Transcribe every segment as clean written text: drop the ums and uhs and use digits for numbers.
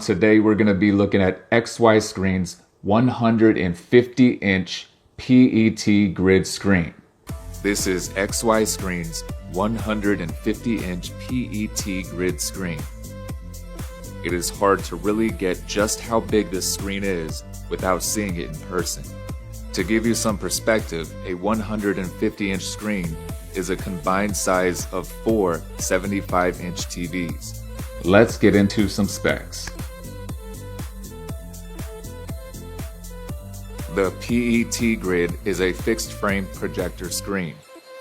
Today we're going to be looking at XY Screen's 150-inch PET grid screen. This is XY Screen's 150-inch PET grid screen. It is hard to really get just how big this screen is without seeing it in person. To give you some perspective, a 150-inch screen is a combined size of 4 75-inch TVs. Let's get into some specs. The PET grid is a fixed frame projector screen.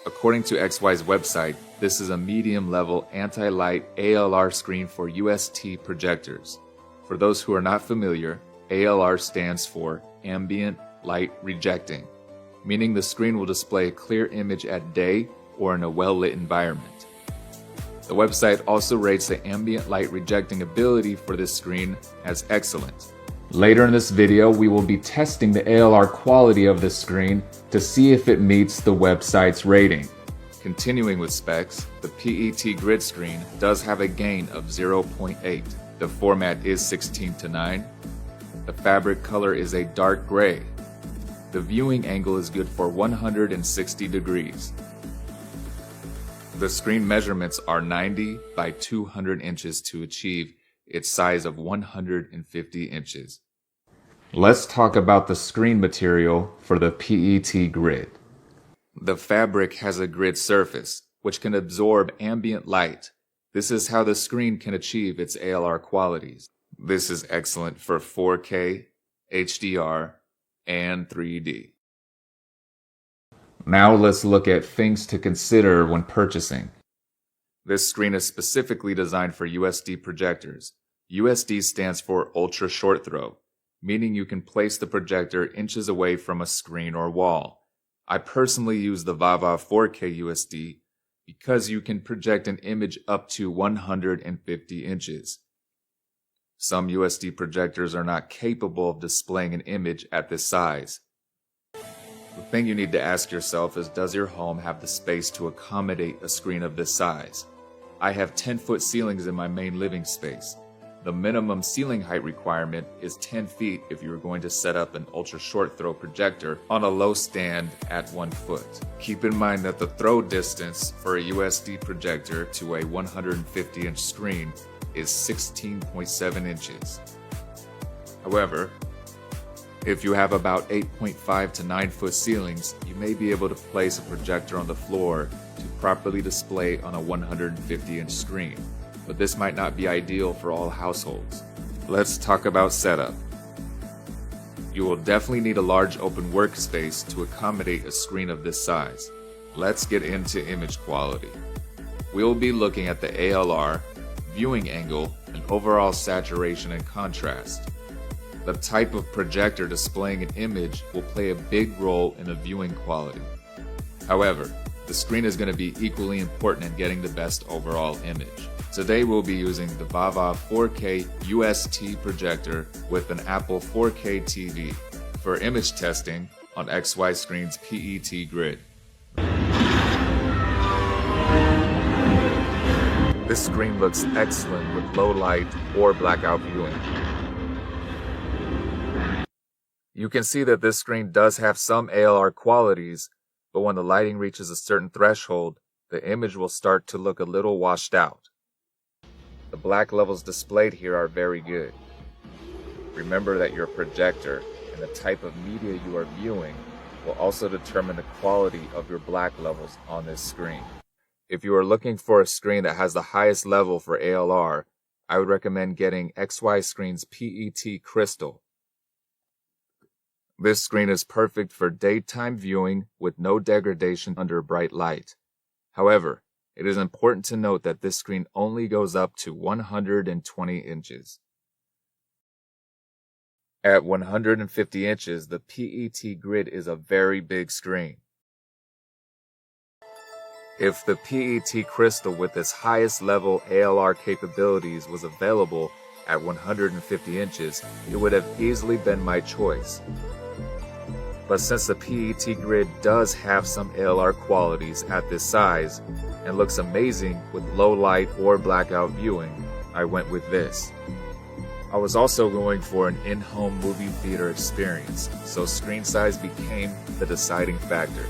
According to XY's website, this is a medium-level anti-light ALR screen for UST projectors. For those who are not familiar, ALR stands for ambient light rejecting, meaning the screen will display a clear image at day or in a well-lit environment. The website also rates the ambient light rejecting ability for this screen as excellent. Later in this video, we will be testing the ALR quality of this screen to see if it meets the website's rating. Continuing with specs, the PET grid screen does have a gain of 0.8. The format is 16:9. The fabric color is a dark gray. The viewing angle is good for 160 degrees. The screen measurements are 90 by 200 inches to achieve its size of 150 inches. Let's talk about the screen material for the PET grid. The fabric has a grid surface, which can absorb ambient light. This is how the screen can achieve its ALR qualities. This is excellent for 4K, HDR, and 3D. Now let's look at things to consider when purchasing. This screen is specifically designed for UST projectors. UST stands for ultra short throw, meaning you can place the projector inches away from a screen or wall. I personally use the Vava 4K UST because you can project an image up to 150 inches. Some UST projectors are not capable of displaying an image at this size. The thing you need to ask yourself is, does your home have the space to accommodate a screen of this size? I have 10-foot ceilings in my main living space. The minimum ceiling height requirement is 10 feet if you are going to set up an ultra short throw projector on a low stand at 1 foot. Keep in mind that the throw distance for a UST projector to a 150-inch screen is 16.7 inches. However, if you have about 8.5 to 9 foot ceilings, you may be able to place a projector on the floor to properly display on a 150-inch screen. But this might not be ideal for all households. Let's talk about setup. You will definitely need a large open workspace to accommodate a screen of this size. Let's get into image quality. We will be looking at the ALR, viewing angle, and overall saturation and contrast. The type of projector displaying an image will play a big role in the viewing quality. However, the screen is going to be equally important in getting the best overall image. Today we'll be using the Vava 4K UST projector with an Apple 4K TV for image testing on XY Screen's PET grid. This screen looks excellent with low light or blackout viewing. You can see that this screen does have some ALR qualities, but when the lighting reaches a certain threshold, the image will start to look a little washed out. The black levels displayed here are very good. Remember that your projector and the type of media you are viewing will also determine the quality of your black levels on this screen. If you are looking for a screen that has the highest level for ALR, I would recommend getting XY Screen's PET Crystal. This screen is perfect for daytime viewing with no degradation under bright light. However, it is important to note that this screen only goes up to 120 inches. At 150 inches, the PET grid is a very big screen. If the PET Crystal with its highest level ALR capabilities was available at 150 inches, it would have easily been my choice. But since the PET grid does have some ALR qualities at this size and looks amazing with low light or blackout viewing, I went with this. I was also going for an in-home movie theater experience, so screen size became the deciding factor.